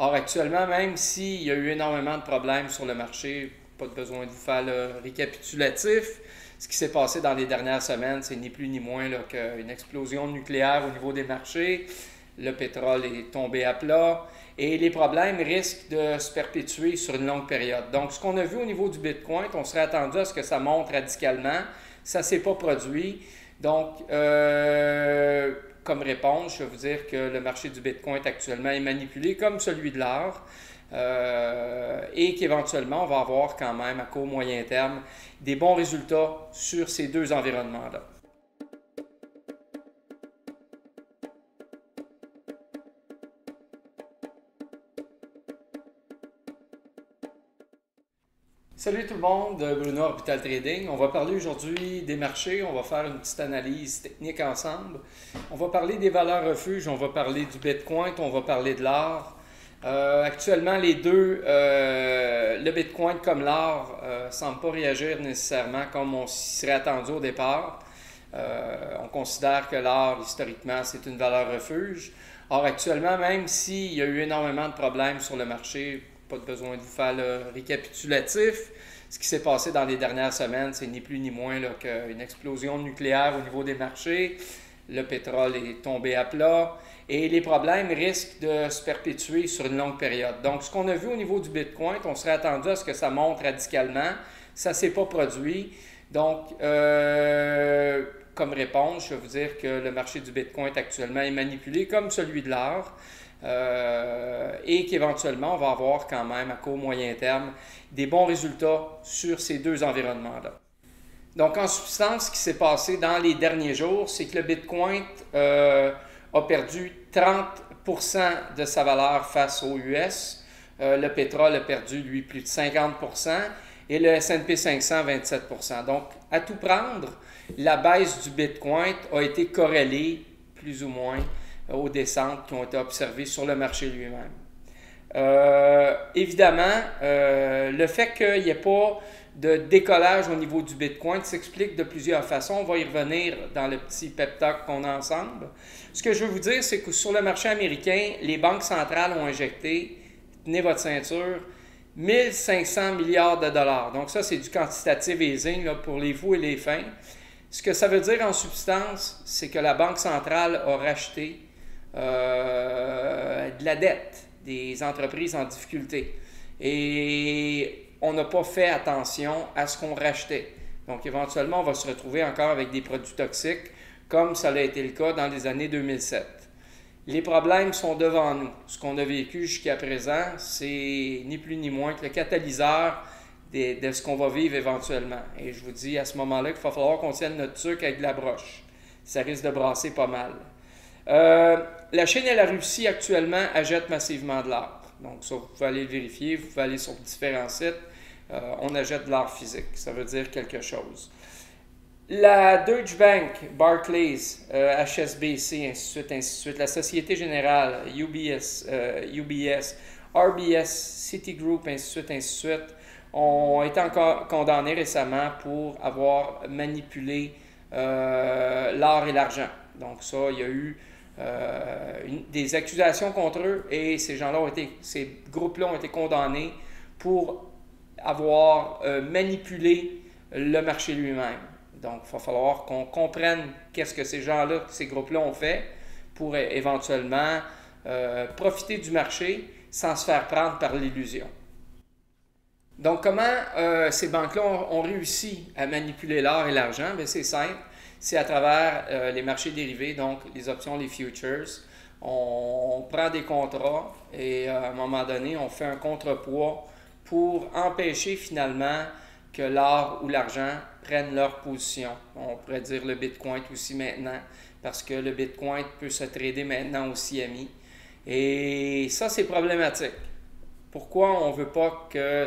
Or, actuellement, même s'il y a eu énormément de problèmes sur le marché, pas de besoin de vous faire le récapitulatif, ce qui s'est passé dans les dernières semaines, c'est ni plus ni moins qu'une explosion nucléaire au niveau des marchés. Le pétrole est tombé à plat et les problèmes risquent de se perpétuer sur une longue période. Donc, ce qu'on a vu au niveau du Bitcoin, on serait attendu à ce que ça monte radicalement. Ça ne s'est pas produit. Donc, comme réponse, je vais vous dire que le marché du Bitcoin actuellement est manipulé comme celui de l'or et qu'éventuellement, on va avoir quand même à court moyen terme des bons résultats sur ces deux environnements-là. Salut tout le monde, Bruno Orbital Trading. On va parler aujourd'hui des marchés, on va faire une petite analyse technique ensemble. On va parler des valeurs refuges, on va parler du Bitcoin, on va parler de l'or. Actuellement, les deux, le Bitcoin comme l'or, ne semblent pas réagir nécessairement comme on s'y serait attendu au départ. On considère que l'or, historiquement, c'est une valeur refuge. Or, actuellement, même s'il y a eu énormément de problèmes sur le marché, pas de besoin de vous faire le récapitulatif. Ce qui s'est passé dans les dernières semaines, c'est ni plus ni moins qu'une explosion nucléaire au niveau des marchés. Le pétrole est tombé à plat et les problèmes risquent de se perpétuer sur une longue période. Donc, ce qu'on a vu au niveau du Bitcoin, on serait attendu à ce que ça monte radicalement. Ça ne s'est pas produit. Donc, comme réponse, je vais vous dire que le marché du Bitcoin actuellement est manipulé comme celui de l'or. Et qu'éventuellement, on va avoir quand même à court moyen terme des bons résultats sur ces deux environnements-là. Donc, en substance, ce qui s'est passé dans les derniers jours, c'est que le Bitcoin a perdu 30% de sa valeur face aux US. Le pétrole a perdu, lui, plus de 50% et le S&P 500, 27%. Donc, à tout prendre, la baisse du Bitcoin a été corrélée, plus ou moins, aux descentes qui ont été observées sur le marché lui-même. Évidemment, le fait qu'il n'y ait pas de décollage au niveau du Bitcoin s'explique de plusieurs façons. On va y revenir dans le petit pep talk qu'on a ensemble. Ce que je veux vous dire, c'est que sur le marché américain, les banques centrales ont injecté, tenez votre ceinture, 1500 milliards de dollars. Donc ça, c'est du quantitative easing là, pour les fous et les fins. Ce que ça veut dire en substance, c'est que la Banque centrale a racheté de la dette des entreprises en difficulté. Et on n'a pas fait attention à ce qu'on rachetait. Donc, éventuellement, on va se retrouver encore avec des produits toxiques, comme ça a été le cas dans les années 2007. Les problèmes sont devant nous. Ce qu'on a vécu jusqu'à présent, c'est ni plus ni moins que le catalyseur de ce qu'on va vivre éventuellement. Et je vous dis à ce moment-là qu'il va falloir qu'on tienne notre sucre avec de la broche. Ça risque de brasser pas mal. La Chine et la Russie actuellement achètent massivement de l'or. Donc ça, vous pouvez aller le vérifier, vous pouvez aller sur différents sites. On achète de l'or physique, ça veut dire quelque chose. La Deutsche Bank, Barclays, HSBC, ainsi de suite, ainsi de suite. La Société Générale, UBS, RBS, Citigroup, ainsi de suite, ainsi de suite, ont été encore condamnés récemment pour avoir manipulé l'or et l'argent. Donc ça, il y a eu des accusations contre eux et ces groupes-là ont été condamnés pour avoir manipulé le marché lui-même. Donc, il va falloir qu'on comprenne qu'est-ce que ces gens-là, ces groupes-là ont fait pour éventuellement profiter du marché sans se faire prendre par l'illusion. Donc, comment ces banques-là ont réussi à manipuler l'or et l'argent? Bien, c'est simple. C'est à travers les marchés dérivés, donc les options, les futures. On prend des contrats et à un moment donné, on fait un contrepoids pour empêcher finalement que l'or ou l'argent prennent leur position. On pourrait dire le Bitcoin aussi maintenant, parce que le Bitcoin peut se trader maintenant au CME. Et ça, c'est problématique. Pourquoi on ne veut pas que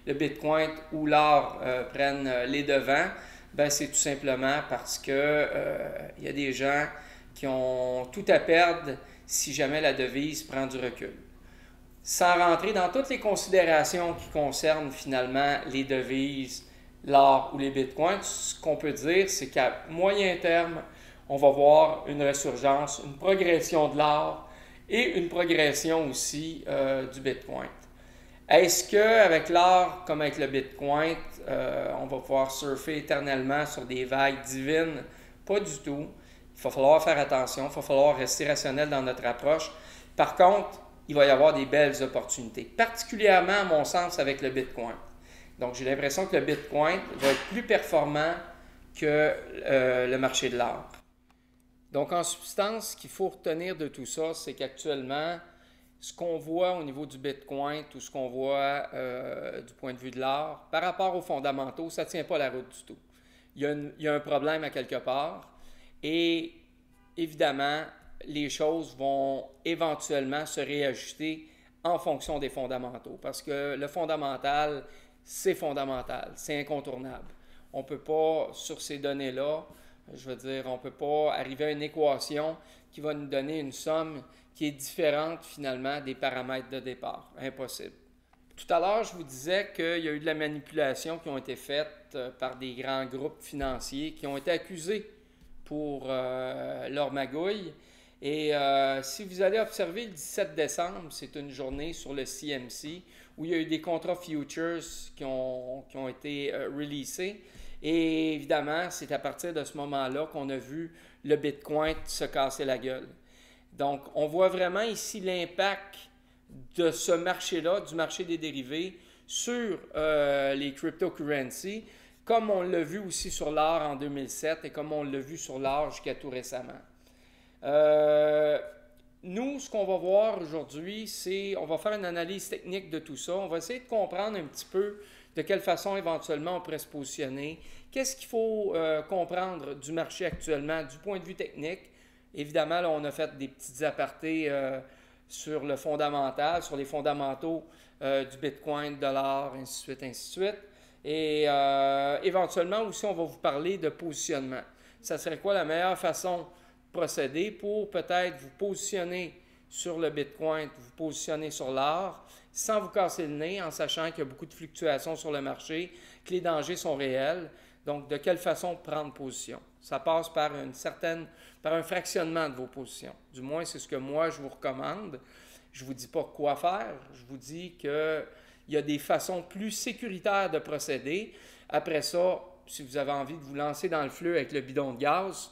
le Bitcoin ou l'or prennent les devants? Ben, c'est tout simplement parce que y a des gens qui ont tout à perdre si jamais la devise prend du recul. Sans rentrer dans toutes les considérations qui concernent finalement les devises, l'or ou les bitcoins, ce qu'on peut dire, c'est qu'à moyen terme, on va voir une résurgence, une progression de l'or et une progression aussi du Bitcoin. Est-ce qu'avec l'or, comme avec le Bitcoin, on va pouvoir surfer éternellement sur des vagues divines? Pas du tout. Il va falloir faire attention, il va falloir rester rationnel dans notre approche. Par contre, il va y avoir des belles opportunités, particulièrement à mon sens avec le Bitcoin. Donc, j'ai l'impression que le Bitcoin va être plus performant que le marché de l'or. Donc, en substance, ce qu'il faut retenir de tout ça, c'est qu'actuellement, ce qu'on voit au niveau du Bitcoin, tout ce qu'on voit du point de vue de l'or, par rapport aux fondamentaux, ça ne tient pas la route du tout. Il y a un problème à quelque part et évidemment, les choses vont éventuellement se réajuster en fonction des fondamentaux parce que le fondamental, c'est fondamental, c'est incontournable. On ne peut pas, sur ces données-là, je veux dire, on ne peut pas arriver à une équation qui va nous donner une somme qui est différente finalement des paramètres de départ. Impossible. Tout à l'heure, je vous disais qu'il y a eu de la manipulation qui ont été faites par des grands groupes financiers qui ont été accusés pour leur magouille. Et si vous allez observer le 17 décembre, c'est une journée sur le CMC où il y a eu des contrats futures qui ont été releasés. Et évidemment, c'est à partir de ce moment-là qu'on a vu le Bitcoin se casser la gueule. Donc, on voit vraiment ici l'impact de ce marché-là, du marché des dérivés, sur les cryptocurrencies, comme on l'a vu aussi sur l'or en 2007 et comme on l'a vu sur l'or jusqu'à tout récemment. Nous, ce qu'on va voir aujourd'hui, c'est on va faire une analyse technique de tout ça. On va essayer de comprendre un petit peu de quelle façon éventuellement on pourrait se positionner. Qu'est-ce qu'il faut comprendre du marché actuellement du point de vue technique? Évidemment, là, on a fait des petits apartés sur le fondamental, sur les fondamentaux du Bitcoin, de l'or, ainsi de suite, ainsi de suite. Et éventuellement aussi, on va vous parler de positionnement. Ça serait quoi la meilleure façon de procéder pour peut-être vous positionner sur le Bitcoin, vous positionner sur l'or, sans vous casser le nez, en sachant qu'il y a beaucoup de fluctuations sur le marché, que les dangers sont réels. Donc, de quelle façon prendre position? Ça passe par un fractionnement de vos positions. Du moins, c'est ce que moi, je vous recommande. Je ne vous dis pas quoi faire. Je vous dis qu'il y a des façons plus sécuritaires de procéder. Après ça, si vous avez envie de vous lancer dans le fleu avec le bidon de gaz,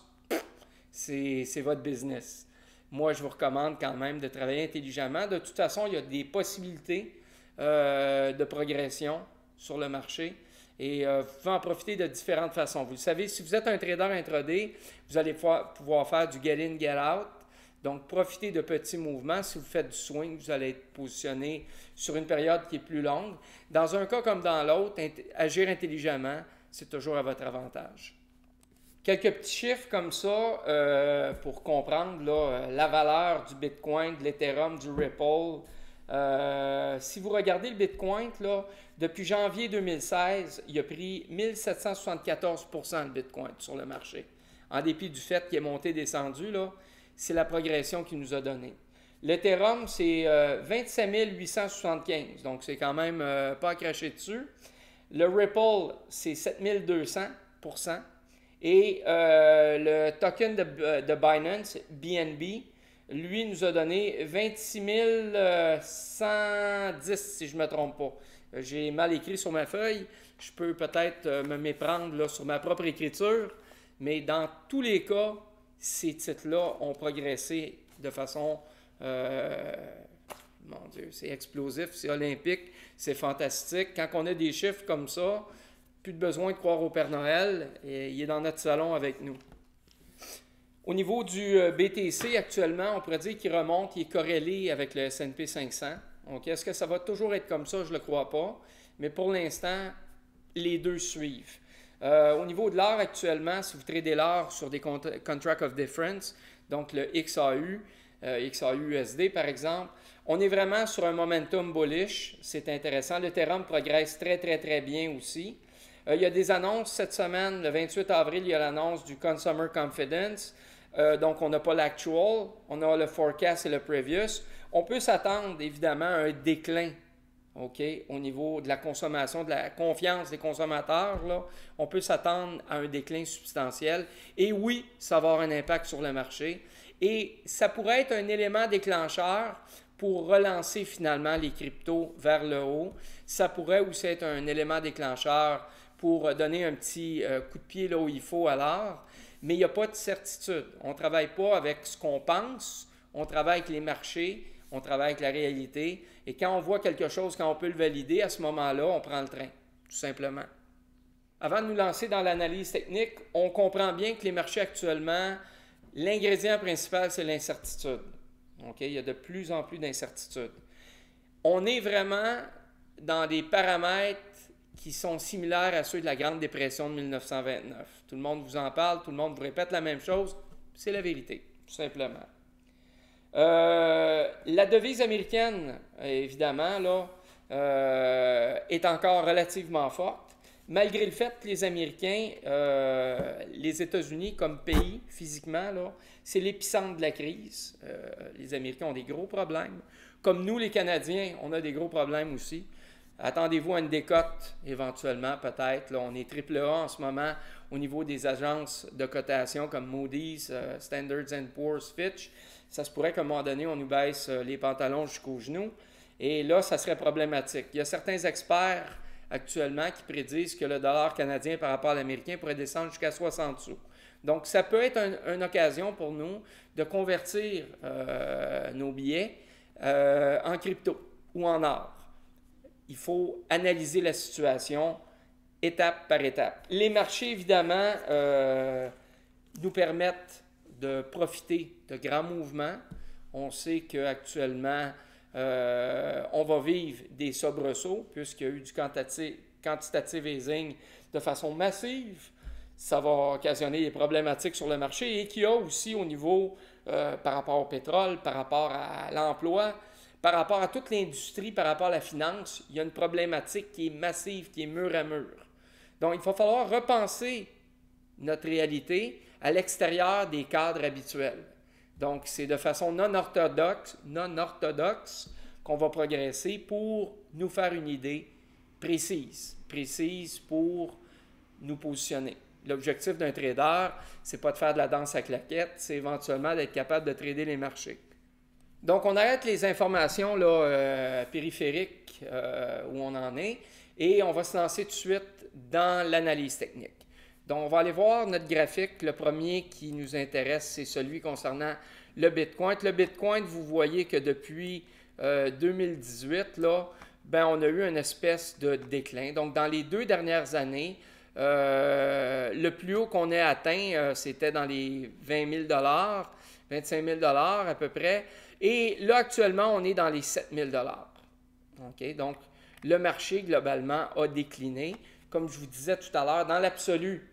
c'est votre business. Moi, je vous recommande quand même de travailler intelligemment. De toute façon, il y a des possibilités de progression sur le marché. Et vous pouvez en profiter de différentes façons. Vous le savez, si vous êtes un trader intraday, vous allez pouvoir faire du get-in, get-out. Donc, profitez de petits mouvements. Si vous faites du swing, vous allez être positionné sur une période qui est plus longue. Dans un cas comme dans l'autre, agir intelligemment, c'est toujours à votre avantage. Quelques petits chiffres comme ça pour comprendre là, la valeur du Bitcoin, de l'Ethereum, du Ripple. Si vous regardez le Bitcoin, là, depuis janvier 2016, il a pris 1774% le Bitcoin sur le marché. En dépit du fait qu'il est monté et descendu, là, c'est la progression qu'il nous a donnée. L'Ethereum, c'est 27 875, donc c'est quand même pas à cracher dessus. Le Ripple, c'est 7200%. Et le token de Binance, BNB, lui, nous a donné 26 110, si je ne me trompe pas. J'ai mal écrit sur ma feuille. Je peux peut-être me méprendre là, sur ma propre écriture, mais dans tous les cas, ces titres-là ont progressé de façon... mon Dieu, c'est explosif, c'est olympique, c'est fantastique. Quand on a des chiffres comme ça, plus de besoin de croire au Père Noël, et il est dans notre salon avec nous. Au niveau du BTC, actuellement, on pourrait dire qu'il remonte, il est corrélé avec le S&P 500. Donc, est-ce que ça va toujours être comme ça? Je ne le crois pas. Mais pour l'instant, les deux suivent. Au niveau de l'or, actuellement, si vous tradez l'or sur des Contract of Difference, donc le XAU, XAU-USD par exemple, on est vraiment sur un momentum bullish. C'est intéressant. L'Ethereum progresse très, très, très bien aussi. Il y a des annonces cette semaine. Le 28 avril, il y a l'annonce du Consumer Confidence. Donc, on n'a pas l'actual, on a le forecast et le previous. On peut s'attendre, évidemment, à un déclin, au niveau de la consommation, de la confiance des consommateurs. Là. On peut s'attendre à un déclin substantiel. Et oui, ça va avoir un impact sur le marché. Et ça pourrait être un élément déclencheur pour relancer finalement les cryptos vers le haut. Ça pourrait aussi être un élément déclencheur pour donner un petit coup de pied là où il faut à l'or. Mais il n'y a pas de certitude. On ne travaille pas avec ce qu'on pense, on travaille avec les marchés, on travaille avec la réalité. Et quand on voit quelque chose, quand on peut le valider, à ce moment-là, on prend le train, tout simplement. Avant de nous lancer dans l'analyse technique, on comprend bien que les marchés actuellement, l'ingrédient principal, c'est l'incertitude. Okay? Il y a de plus en plus d'incertitudes. On est vraiment dans des paramètres qui sont similaires à ceux de la Grande Dépression de 1929. Tout le monde vous en parle, tout le monde vous répète la même chose. C'est la vérité, tout simplement. La devise américaine, évidemment, là, est encore relativement forte, malgré le fait que les Américains, les États-Unis comme pays, physiquement, là, c'est l'épicentre de la crise. Les Américains ont des gros problèmes. Comme nous, les Canadiens, on a des gros problèmes aussi. Attendez-vous à une décote, éventuellement, peut-être. Là, on est AAA en ce moment au niveau des agences de cotation comme Moody's, Standard & Poor's, Fitch. Ça se pourrait qu'à un moment donné, on nous baisse les pantalons jusqu'aux genoux. Et là, ça serait problématique. Il y a certains experts actuellement qui prédisent que le dollar canadien par rapport à l'américain pourrait descendre jusqu'à 60 sous. Donc, ça peut être une occasion pour nous de convertir nos billets en crypto ou en or. Il faut analyser la situation étape par étape. Les marchés, évidemment, nous permettent de profiter de grands mouvements. On sait qu'actuellement, on va vivre des soubresauts puisqu'il y a eu du quantitative easing de façon massive. Ça va occasionner des problématiques sur le marché et qu'il y a aussi au niveau, par rapport au pétrole, par rapport à l'emploi, par rapport à toute l'industrie, par rapport à la finance, il y a une problématique qui est massive, qui est mur à mur. Donc, il va falloir repenser notre réalité à l'extérieur des cadres habituels. Donc, c'est de façon non orthodoxe qu'on va progresser pour nous faire une idée précise pour nous positionner. L'objectif d'un trader, c'est pas de faire de la danse à claquettes, c'est éventuellement d'être capable de trader les marchés. Donc, on arrête les informations là, périphériques où on en est et on va se lancer tout de suite dans l'analyse technique. Donc, on va aller voir notre graphique. Le premier qui nous intéresse, c'est celui concernant le Bitcoin. Le Bitcoin, vous voyez que depuis 2018, là, ben, on a eu une espèce de déclin. Donc, dans les 2 dernières années, le plus haut qu'on ait atteint, c'était dans les 20 000 $, 25 000 $ à peu près. Et là, actuellement, on est dans les 7 000 $. Okay? Donc, le marché, globalement, a décliné. Comme je vous disais tout à l'heure, dans l'absolu,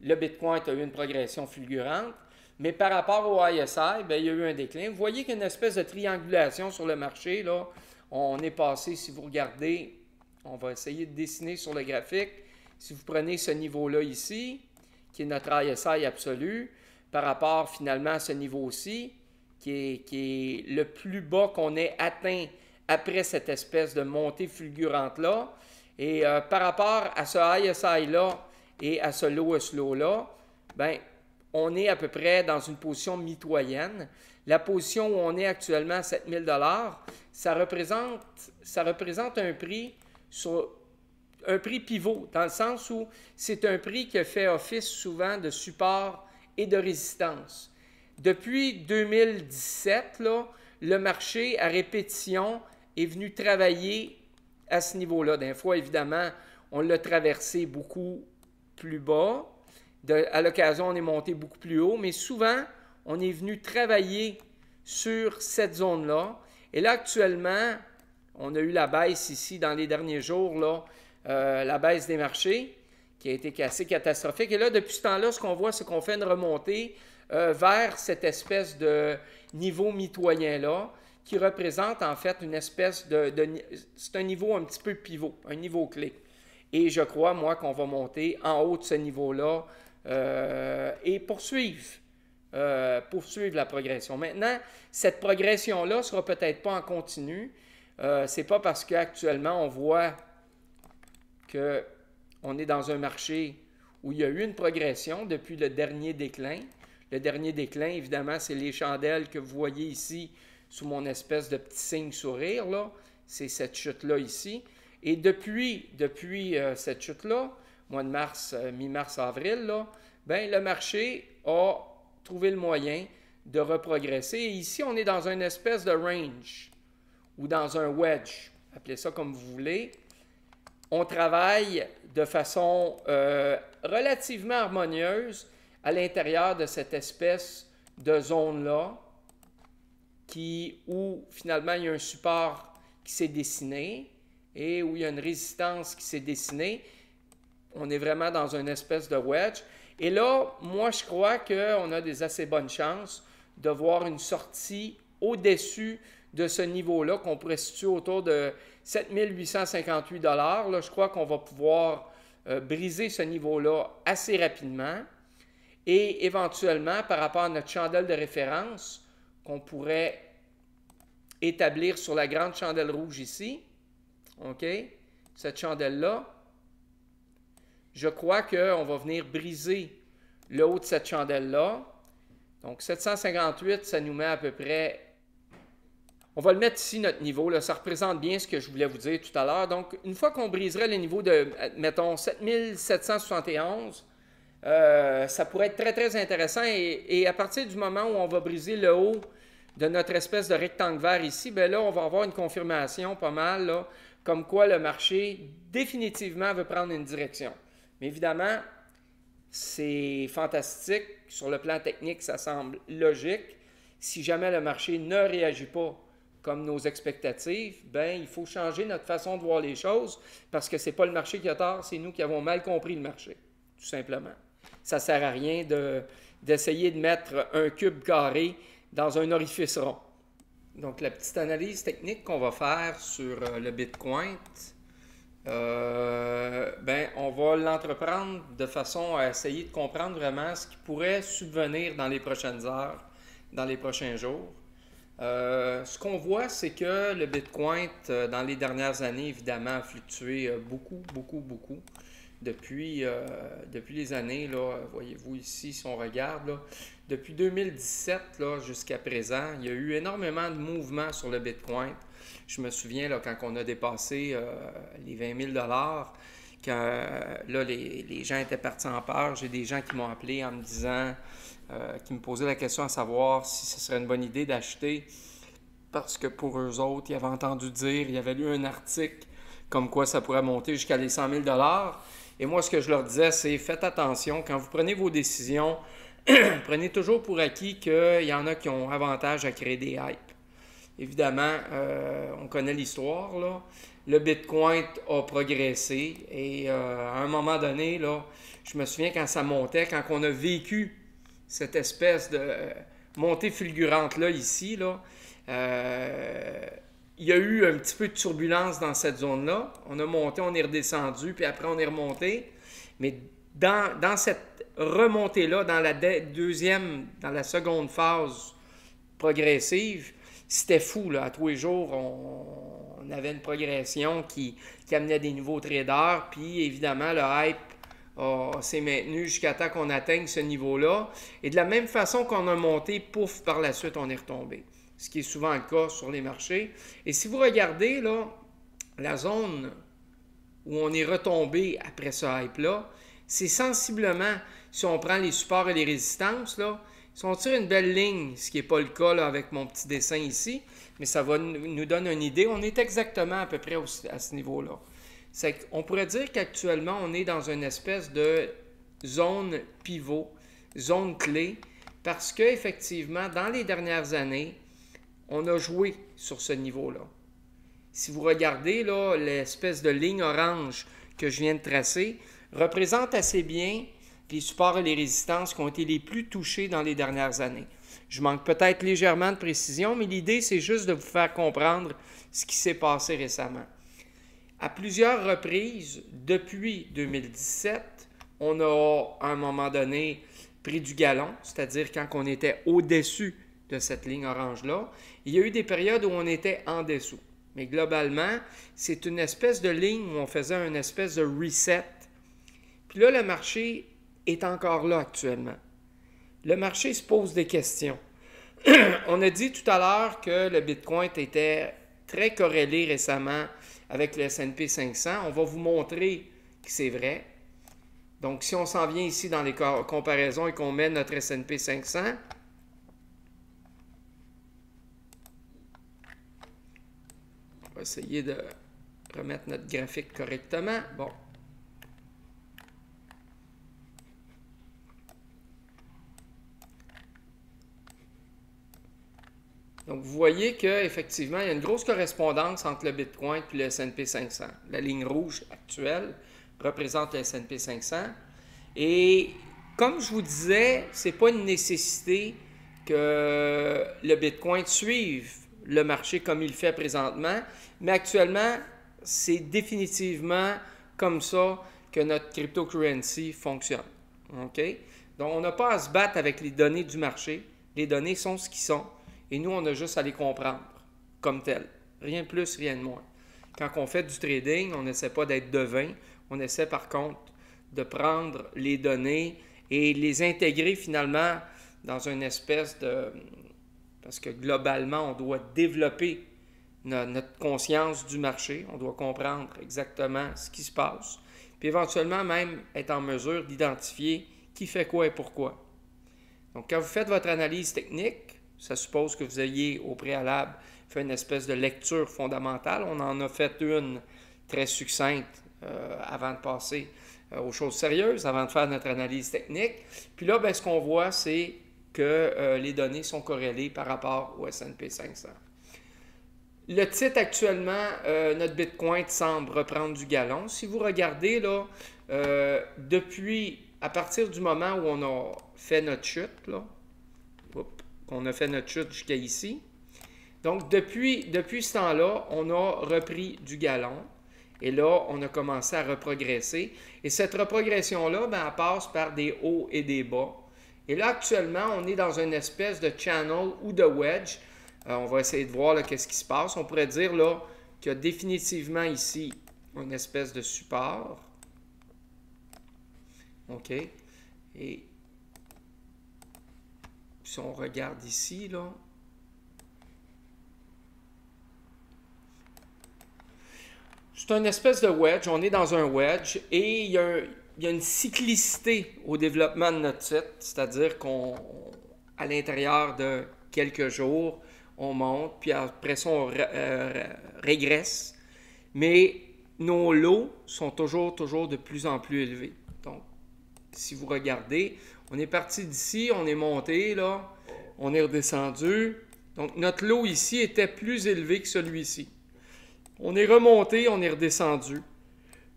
le Bitcoin a eu une progression fulgurante, mais par rapport au ISI, bien, il y a eu un déclin. Vous voyez qu'il y a une espèce de triangulation sur le marché. Là. On est passé, si vous regardez, on va essayer de dessiner sur le graphique. Si vous prenez ce niveau-là ici, qui est notre ISI absolu, par rapport finalement à ce niveau-ci, qui est le plus bas qu'on ait atteint après cette espèce de montée fulgurante-là. Et par rapport à ce ISI-là et à ce lowest low-là, ben, on est à peu près dans une position mitoyenne. La position où on est actuellement à 7 000 $, ça représente un prix pivot, dans le sens où c'est un prix qui fait office souvent de support et de résistance. Depuis 2017, là, le marché, à répétition, est venu travailler à ce niveau-là. Des fois, évidemment, on l'a traversé beaucoup plus bas. À l'occasion, on est monté beaucoup plus haut, mais souvent, on est venu travailler sur cette zone-là. Et là, actuellement, on a eu la baisse ici dans les derniers jours, là, la baisse des marchés, qui a été assez catastrophique. Et là, depuis ce temps-là, ce qu'on voit, c'est qu'on fait une remontée vers cette espèce de niveau mitoyen-là, qui représente en fait une espèce c'est un niveau un petit peu pivot, un niveau clé. Et je crois, moi, qu'on va monter en haut de ce niveau-là et poursuivre la progression. Maintenant, cette progression-là ne sera peut-être pas en continu. C'est pas parce qu'actuellement, on voit qu'on est dans un marché où il y a eu une progression depuis le dernier déclin. Le dernier déclin, évidemment, c'est les chandelles que vous voyez ici sous mon espèce de petit signe sourire, là. C'est cette chute-là ici. Et depuis cette chute-là, mois de mars, mi-mars, avril, là, ben, le marché a trouvé le moyen de reprogresser. Et ici, on est dans une espèce de range ou dans un wedge, appelez ça comme vous voulez. On travaille de façon relativement harmonieuse à l'intérieur de cette espèce de zone-là où finalement il y a un support qui s'est dessiné et où il y a une résistance qui s'est dessinée. On est vraiment dans une espèce de wedge. Et là, moi, je crois qu'on a des assez bonnes chances de voir une sortie au-dessus de ce niveau-là, qu'on pourrait situer autour de 7 858 $. Là, je crois qu'on va pouvoir briser ce niveau-là assez rapidement. Et éventuellement, par rapport à notre chandelle de référence, qu'on pourrait établir sur la grande chandelle rouge ici, OK, cette chandelle-là, je crois qu'on va venir briser le haut de cette chandelle-là. Donc, 758, ça nous met à peu près... On va le mettre ici, notre niveau. Là. Ça représente bien ce que je voulais vous dire tout à l'heure. Donc, une fois qu'on briserait le niveau de, mettons, 7771, ça pourrait être très, très intéressant. Et à partir du moment où on va briser le haut de notre espèce de rectangle vert ici, bien là, on va avoir une confirmation pas mal, là, comme quoi le marché définitivement veut prendre une direction. Mais évidemment, c'est fantastique. Sur le plan technique, ça semble logique. Si jamais le marché ne réagit pas comme nos expectatives, bien, il faut changer notre façon de voir les choses parce que ce n'est pas le marché qui a tort, c'est nous qui avons mal compris le marché, tout simplement. Ça ne sert à rien d'essayer de mettre un cube carré dans un orifice rond. Donc, la petite analyse technique qu'on va faire sur le Bitcoin, on va l'entreprendre de façon à essayer de comprendre vraiment ce qui pourrait subvenir dans les prochaines heures, dans les prochains jours. Ce qu'on voit, c'est que le Bitcoin, dans les dernières années, évidemment, a fluctué beaucoup. Depuis les années, là, voyez-vous ici, si on regarde, là, depuis 2017 jusqu'à présent, il y a eu énormément de mouvements sur le Bitcoin. Je me souviens, là, quand on a dépassé les 20 000 $, quand là, les gens étaient partis en peur. J'ai des gens qui m'ont appelé en me disant, qui me posaient la question à savoir si ce serait une bonne idée d'acheter, parce que pour eux autres, ils avaient entendu dire, ils avaient lu un article comme quoi ça pourrait monter jusqu'à les 100 000 $. Et moi, ce que je leur disais, c'est faites attention. Quand vous prenez vos décisions, prenez toujours pour acquis qu'il y en a qui ont avantage à créer des hypes. Évidemment, on connaît l'histoire, là. Le Bitcoin a progressé et à un moment donné, là, je me souviens quand ça montait, quand on a vécu cette espèce de montée fulgurante-là ici, là, il y a eu un petit peu de turbulence dans cette zone-là. On a monté, on est redescendu, puis après on est remonté. Mais dans cette remontée-là, dans la seconde phase progressive, c'était fou, là. À tous les jours, on avait une progression qui amenait des nouveaux traders, puis évidemment, le hype s'est maintenu jusqu'à temps qu'on atteigne ce niveau-là. Et de la même façon qu'on a monté, pouf, par la suite, on est retombé. Ce qui est souvent le cas sur les marchés. Et si vous regardez, là, la zone où on est retombé après ce hype-là, c'est sensiblement, si on prend les supports et les résistances, là, si on tire une belle ligne, ce qui n'est pas le cas là, avec mon petit dessin ici, mais ça va nous donner une idée, on est exactement à peu près à ce niveau-là. On pourrait dire qu'actuellement, on est dans une espèce de zone pivot, zone clé, parce qu'effectivement, dans les dernières années, on a joué sur ce niveau-là. Si vous regardez là, l'espèce de ligne orange que je viens de tracer, représente assez bien les supports et les résistances qui ont été les plus touchés dans les dernières années. Je manque peut-être légèrement de précision, mais l'idée, c'est juste de vous faire comprendre ce qui s'est passé récemment. À plusieurs reprises, depuis 2017, on a, à un moment donné, pris du galon, c'est-à-dire quand on était au-dessus de cette ligne orange-là. Il y a eu des périodes où on était en dessous. Mais globalement, c'est une espèce de ligne où on faisait une espèce de reset. Puis là, le marché est encore là actuellement. le marché se pose des questions. On a dit tout à l'heure que le Bitcoin était très corrélé récemment avec le S&P 500. On va vous montrer que c'est vrai. Donc, si on s'en vient ici dans les comparaisons et qu'on met notre S&P 500, on va essayer de remettre notre graphique correctement. Bon. Donc, vous voyez qu'effectivement, il y a une grosse correspondance entre le Bitcoin et le S&P 500. La ligne rouge actuelle représente le S&P 500. Et comme je vous disais, ce n'est pas une nécessité que le Bitcoin suive le marché comme il le fait présentement, mais actuellement, c'est définitivement comme ça que notre cryptocurrency fonctionne. OK? Donc, on n'a pas à se battre avec les données du marché. Les données sont ce qu'ils sont. Et nous, on a juste à les comprendre comme telles. Rien de plus, rien de moins. Quand on fait du trading, on n'essaie pas d'être devin. On essaie par contre de prendre les données et les intégrer finalement dans une espèce de... Parce que globalement, on doit développer notre conscience du marché. On doit comprendre exactement ce qui se passe. Puis éventuellement même être en mesure d'identifier qui fait quoi et pourquoi. Donc quand vous faites votre analyse technique, ça suppose que vous ayez au préalable fait une espèce de lecture fondamentale. On en a fait une très succincte avant de passer aux choses sérieuses, avant de faire notre analyse technique. Puis là, bien, ce qu'on voit, c'est que les données sont corrélées par rapport au S&P 500. Le titre actuellement, notre Bitcoin semble reprendre du galon. Si vous regardez, là, depuis, à partir du moment où on a fait notre chute, là, on a fait notre chute jusqu'à ici. Donc, depuis ce temps-là, on a repris du galon. Et là, on a commencé à reprogresser. Et cette reprogression-là, ben, elle passe par des hauts et des bas. Et là, actuellement, on est dans une espèce de channel ou de wedge. On va essayer de voir qu'est-ce qui se passe. On pourrait dire là qu'il y a définitivement ici une espèce de support. OK. Et si on regarde ici, là, c'est une espèce de wedge. On est dans un wedge et il y a une cyclicité au développement de notre site, c'est-à-dire qu'à l'intérieur de quelques jours, on monte, puis après ça, on régresse. Mais nos lots sont toujours de plus en plus élevés. Donc, si vous regardez, on est parti d'ici, on est monté, là, on est redescendu. Donc, notre lot ici était plus élevé que celui-ci. On est remonté, on est redescendu.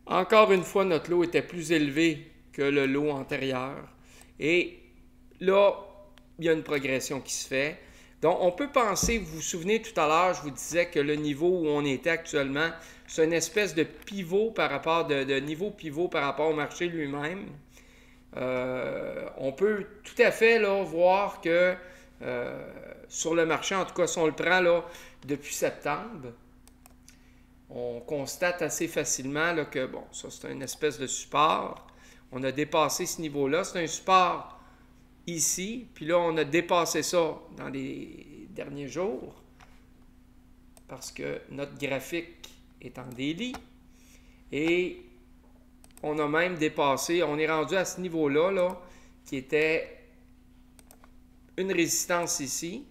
Encore une fois, notre lot était plus élevé que le lot antérieur. Et là, il y a une progression qui se fait. Donc, on peut penser, vous vous souvenez tout à l'heure, je vous disais que le niveau où on était actuellement, c'est une espèce de pivot par rapport, de niveau pivot par rapport au marché lui-même. On peut tout à fait là, voir que sur le marché, en tout cas si on le prend là, depuis septembre, on constate assez facilement là, que bon, ça c'est une espèce de support. On a dépassé ce niveau-là. C'est un support ici, puis là on a dépassé ça dans les derniers jours parce que notre graphique est en daily et on a même dépassé, on est rendu à ce niveau-là, là, qui était une résistance ici.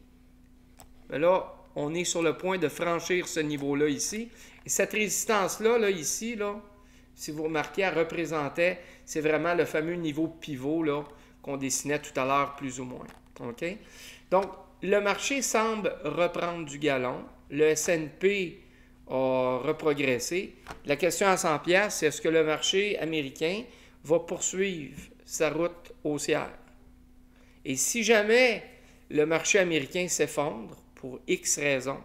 Mais là, on est sur le point de franchir ce niveau-là ici. Et cette résistance-là, là, ici, là, si vous remarquez, elle représentait, c'est vraiment le fameux niveau pivot là, qu'on dessinait tout à l'heure, plus ou moins. OK? Donc, le marché semble reprendre du galon. Le S&P a reprogressé. La question à 100 $, c'est est-ce que le marché américain va poursuivre sa route haussière? Et si jamais le marché américain s'effondre pour X raisons,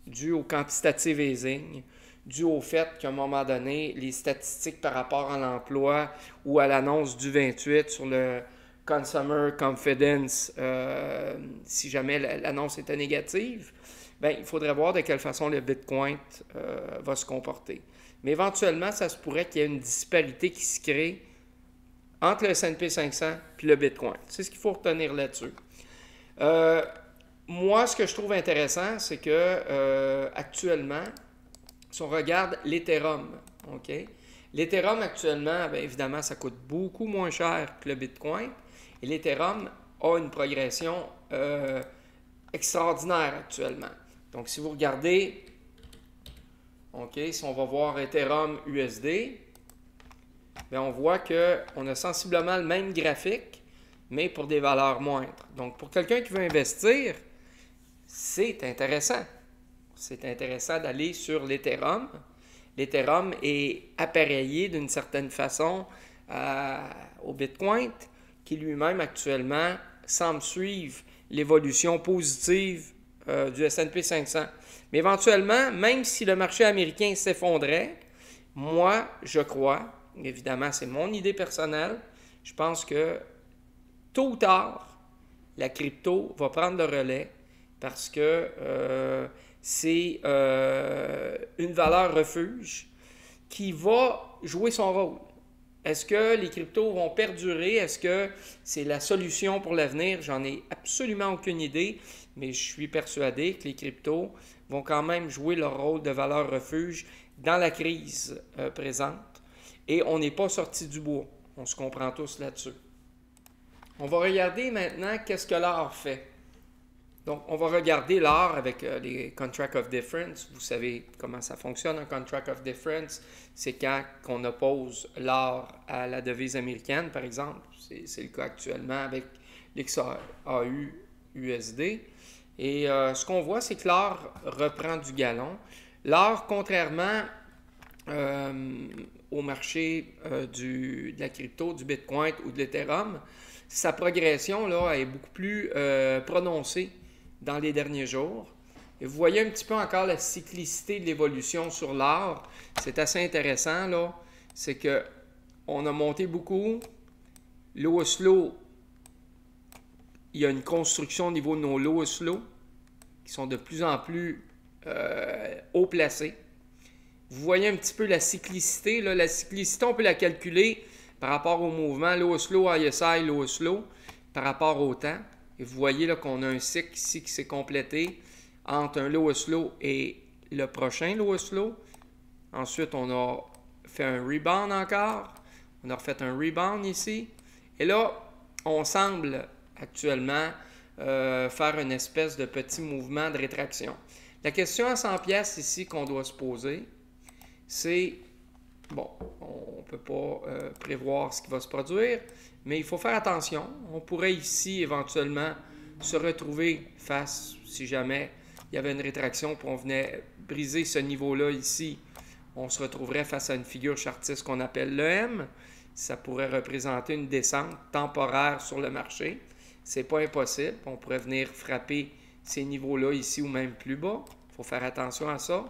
dû au quantitative easing, dû au fait qu'à un moment donné, les statistiques par rapport à l'emploi ou à l'annonce du 28 sur le Consumer Confidence, si jamais l'annonce était négative, bien, il faudrait voir de quelle façon le Bitcoin va se comporter. Mais éventuellement, ça se pourrait qu'il y ait une disparité qui se crée entre le S&P 500 et le Bitcoin. C'est ce qu'il faut retenir là-dessus. Moi, ce que je trouve intéressant, c'est que actuellement, si on regarde l'Ethereum, OK? L'Ethereum actuellement, bien évidemment, ça coûte beaucoup moins cher que le Bitcoin. Et l'Ethereum a une progression extraordinaire actuellement. Donc, si vous regardez, OK, si on va voir Ethereum USD, bien, on voit qu'on a sensiblement le même graphique, mais pour des valeurs moindres. Donc, pour quelqu'un qui veut investir, c'est intéressant. C'est intéressant d'aller sur l'Ethereum. L'Ethereum est appareillé d'une certaine façon au Bitcoin, qui lui-même actuellement semble suivre l'évolution positive du S&P 500. Mais éventuellement, même si le marché américain s'effondrait, moi, je crois, évidemment, c'est mon idée personnelle, je pense que tôt ou tard, la crypto va prendre le relais parce que c'est une valeur refuge qui va jouer son rôle. Est-ce que les cryptos vont perdurer? Est-ce que c'est la solution pour l'avenir? J'en ai absolument aucune idée, mais je suis persuadé que les cryptos vont quand même jouer leur rôle de valeur refuge dans la crise présente. Et on n'est pas sorti du bois. On se comprend tous là-dessus. On va regarder maintenant qu'est-ce que l'or fait. Donc, on va regarder l'or avec les Contract of Difference. Vous savez comment ça fonctionne, un Contract of Difference. C'est quand on oppose l'or à la devise américaine, par exemple. C'est le cas actuellement avec l'XAU USD. Et ce qu'on voit, c'est que l'or reprend du galon. L'or, contrairement au marché de la crypto, du Bitcoin ou de l'Ethereum, sa progression là, est beaucoup plus prononcée dans les derniers jours. Et vous voyez un petit peu encore la cyclicité de l'évolution sur l'or. C'est assez intéressant, là. C'est qu'on a monté beaucoup. Lowest low, il y a une construction au niveau de nos lowest low qui sont de plus en plus haut placés. Vous voyez un petit peu la cyclicité. Là. La cyclicité, on peut la calculer par rapport au mouvement lowest low, ISI, lowest low, par rapport au temps. Et vous voyez là, qu'on a un cycle ici qui s'est complété entre un lowest low et le prochain lowest low. Ensuite, on a fait un rebound encore. On a refait un rebound ici. Et là, on semble actuellement faire une espèce de petit mouvement de rétraction. La question à 100 pièces ici qu'on doit se poser, c'est, bon, on ne peut pas prévoir ce qui va se produire, mais il faut faire attention. On pourrait ici éventuellement se retrouver face, si jamais il y avait une rétraction puis on venait briser ce niveau-là ici, on se retrouverait face à une figure chartiste qu'on appelle l'EM. Ça pourrait représenter une descente temporaire sur le marché. Ce n'est pas impossible. On pourrait venir frapper ces niveaux-là ici ou même plus bas. Il faut faire attention à ça.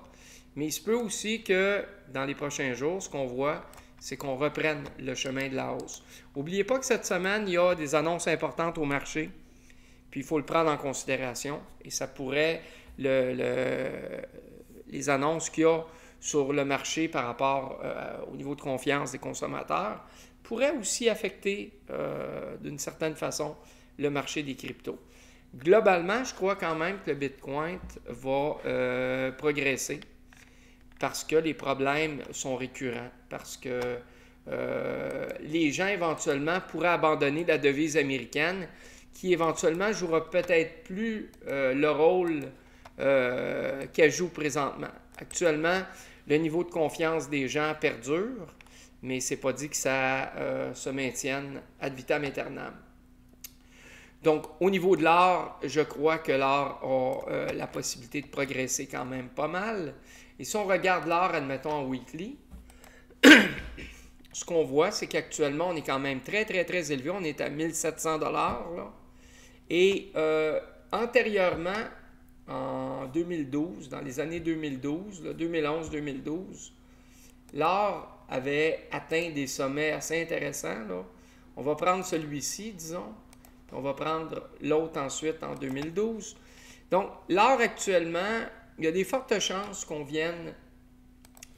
Mais il se peut aussi que dans les prochains jours, ce qu'on voit, c'est qu'on reprenne le chemin de la hausse. N'oubliez pas que cette semaine, il y a des annonces importantes au marché. Puis il faut le prendre en considération. Et ça pourrait, les annonces qu'il y a sur le marché par rapport au niveau de confiance des consommateurs, pourraient aussi affecter d'une certaine façon le marché des cryptos. Globalement, je crois quand même que le Bitcoin va progresser parce que les problèmes sont récurrents, parce que les gens éventuellement pourraient abandonner la devise américaine qui éventuellement jouera peut-être plus le rôle qu'elle joue présentement. Actuellement, le niveau de confiance des gens perdure, mais ce n'est pas dit que ça se maintienne ad vitam aeternam. Donc, au niveau de l'or, je crois que l'or a la possibilité de progresser quand même pas mal. Et si on regarde l'or, admettons, en weekly, ce qu'on voit, c'est qu'actuellement, on est quand même très, très, très élevé. On est à 1700 $. Là. Et antérieurement, en 2012, dans les années 2012, 2011-2012, l'or avait atteint des sommets assez intéressants. Là. On va prendre celui-ci, disons. On va prendre l'autre ensuite en 2012. Donc, l'or actuellement, il y a des fortes chances qu'on vienne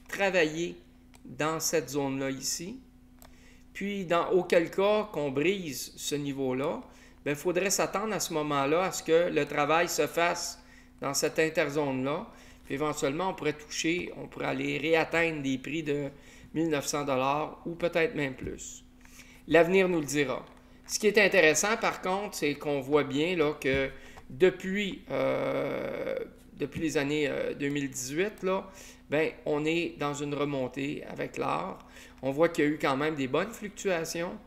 travailler dans cette zone-là ici. Puis, auquel cas qu'on brise ce niveau-là, il faudrait s'attendre à ce moment-là à ce que le travail se fasse dans cette interzone-là. Puis éventuellement, on pourrait aller réatteindre des prix de 1900 $ ou peut-être même plus. L'avenir nous le dira. Ce qui est intéressant, par contre, c'est qu'on voit bien là, que depuis les années 2018, là, on est dans une remontée avec l'or. On voit qu'il y a eu quand même des bonnes fluctuations.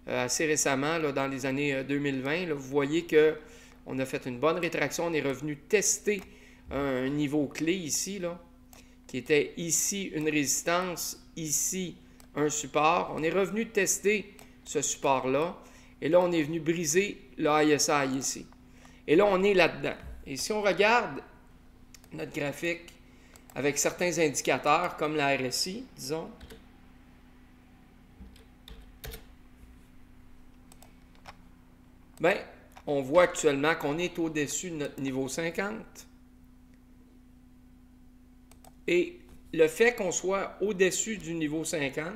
Assez récemment, là, dans les années 2020, là, vous voyez qu'on a fait une bonne rétraction. On est revenu tester un niveau clé ici, là, qui était ici une résistance, ici un support. On est revenu tester ce support-là. Et là, on est venu briser le ISI ici. Et là, on est là-dedans. Et si on regarde notre graphique avec certains indicateurs, comme la RSI, disons, on voit actuellement qu'on est au-dessus de notre niveau 50. Et le fait qu'on soit au-dessus du niveau 50,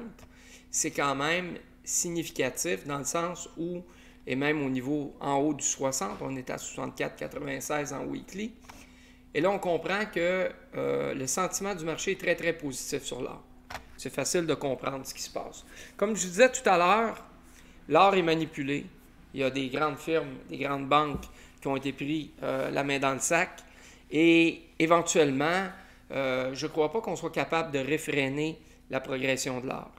c'est quand même significatif dans le sens où, et même au niveau en haut du 60, on est à 64,96 en weekly. Et là, on comprend que le sentiment du marché est très, très positif sur l'or. C'est facile de comprendre ce qui se passe. Comme je vous disais tout à l'heure, l'or est manipulé. Il y a des grandes firmes, des grandes banques qui ont été pris la main dans le sac. Et éventuellement, je ne crois pas qu'on soit capable de réfréner la progression de l'or.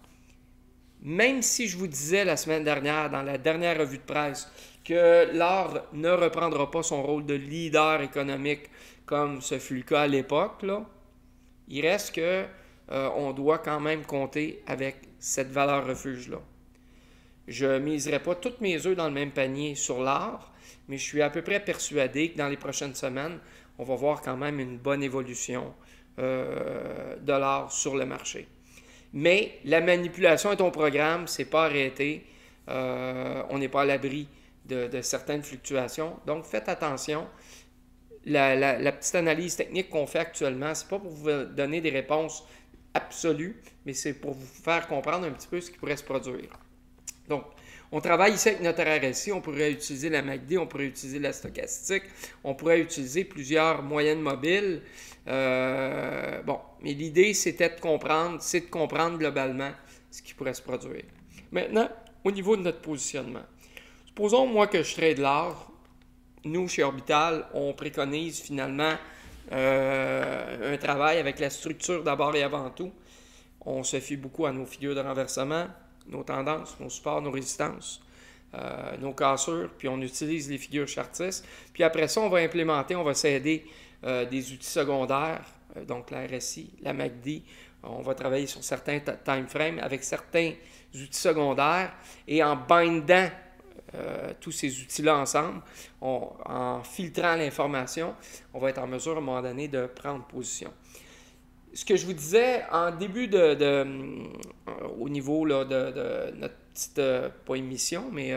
Même si je vous disais la semaine dernière, dans la dernière revue de presse, que l'or ne reprendra pas son rôle de leader économique comme ce fut le cas à l'époque, là, il reste qu'on doit quand même compter avec cette valeur refuge-là. Je ne miserai pas toutes mes œufs dans le même panier sur l'or, mais je suis à peu près persuadé que dans les prochaines semaines, on va voir quand même une bonne évolution de l'or sur le marché. Mais la manipulation est au programme, c'est pas arrêté. On n'est pas à l'abri de certaines fluctuations. Donc, faites attention. La petite analyse technique qu'on fait actuellement, ce n'est pas pour vous donner des réponses absolues, mais c'est pour vous faire comprendre un petit peu ce qui pourrait se produire. Donc, on travaille ici avec notre RSI, on pourrait utiliser la MACD, on pourrait utiliser la stochastique, on pourrait utiliser plusieurs moyennes mobiles. Mais l'idée, c'était de comprendre globalement ce qui pourrait se produire. Maintenant, au niveau de notre positionnement. Supposons, moi, que je trade l'or. Nous, chez Orbital, on préconise finalement un travail avec la structure d'abord et avant tout. On se fie beaucoup à nos figures de renversement, nos tendances, nos supports, nos résistances, nos cassures, puis on utilise les figures Chartis. Puis après ça, on va s'aider des outils secondaires, donc la RSI, la MACD. On va travailler sur certains time frames avec certains outils secondaires et en bindant tous ces outils-là ensemble, en filtrant l'information, on va être en mesure à un moment donné de prendre position. Ce que je vous disais en début au niveau là, de notre petite, pas émission, mais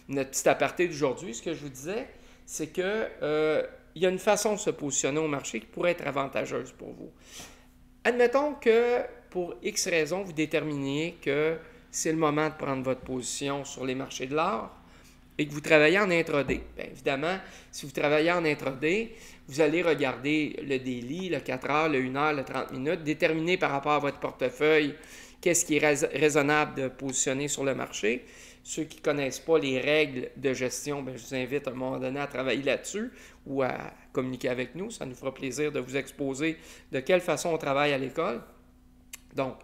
notre petit aparté d'aujourd'hui, ce que je vous disais, c'est que il y a une façon de se positionner au marché qui pourrait être avantageuse pour vous. Admettons que pour X raisons, vous déterminiez que c'est le moment de prendre votre position sur les marchés de l'or et que vous travaillez en intraday. Bien évidemment, si vous travaillez en intraday, vous allez regarder le daily, le 4 heures, le 1 heure, le 30 minutes, déterminer par rapport à votre portefeuille qu'est-ce qui est raisonnable de positionner sur le marché. Ceux qui ne connaissent pas les règles de gestion, bien, je vous invite à un moment donné à travailler là-dessus ou à communiquer avec nous. Ça nous fera plaisir de vous exposer de quelle façon on travaille à l'école. Donc,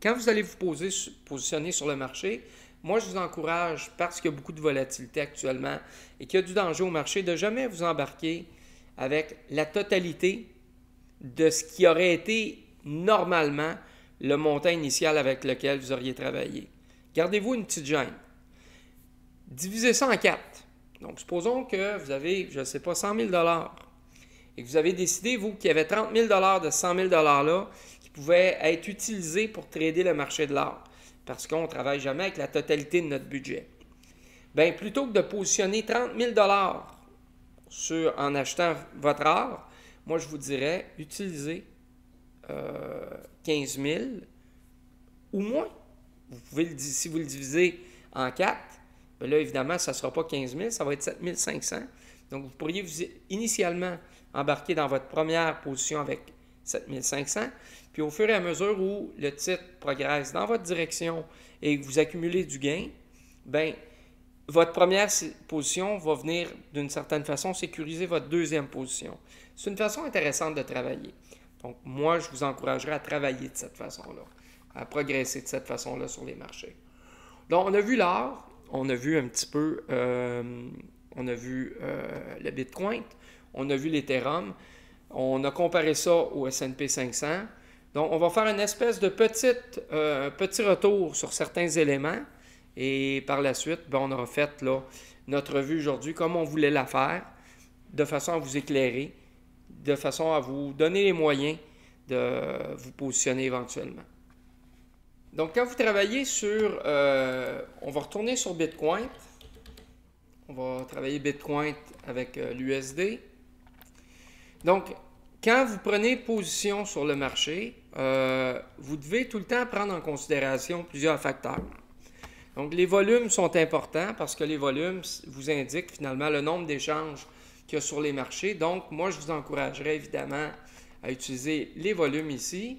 quand vous allez vous positionner sur le marché, moi, je vous encourage, parce qu'il y a beaucoup de volatilité actuellement et qu'il y a du danger au marché, de ne jamais vous embarquer avec la totalité de ce qui aurait été normalement le montant initial avec lequel vous auriez travaillé. Gardez-vous une petite gêne. Divisez ça en 4. Donc, supposons que vous avez, je ne sais pas, 100 000 $ et que vous avez décidé, vous, qu'il y avait 30 000 $ de 100 000 $ qui pouvaient être utilisés pour trader le marché de l'or. Parce qu'on ne travaille jamais avec la totalité de notre budget. Bien, plutôt que de positionner 30 000 $ en achetant votre or, moi, je vous dirais, utilisez 15 000 ou moins. Vous pouvez, si vous le divisez en 4, bien là, évidemment, ça ne sera pas 15 000, ça va être 7 500. Donc, vous pourriez initialement embarquer dans votre première position avec 7 500. Puis, au fur et à mesure où le titre progresse dans votre direction et que vous accumulez du gain, bien, votre première position va venir, d'une certaine façon, sécuriser votre deuxième position. C'est une façon intéressante de travailler. Donc, moi, je vous encouragerais à travailler de cette façon-là, à progresser de cette façon-là sur les marchés. Donc, on a vu l'or, on a vu un petit peu, on a vu le Bitcoin, on a vu l'Ethereum, on a comparé ça au S&P 500. Donc, on va faire une espèce de petit retour sur certains éléments. Et par la suite, bien, on aura fait là, notre revue aujourd'hui comme on voulait la faire, de façon à vous éclairer, de façon à vous donner les moyens de vous positionner éventuellement. Donc, quand vous travaillez sur... on va retourner sur Bitcoin. On va travailler Bitcoin avec l'USD. Donc, quand vous prenez position sur le marché, vous devez tout le temps prendre en considération plusieurs facteurs. Donc, les volumes sont importants parce que les volumes vous indiquent finalement le nombre d'échanges qu'il y a sur les marchés. Donc, moi, je vous encouragerais évidemment à utiliser les volumes ici.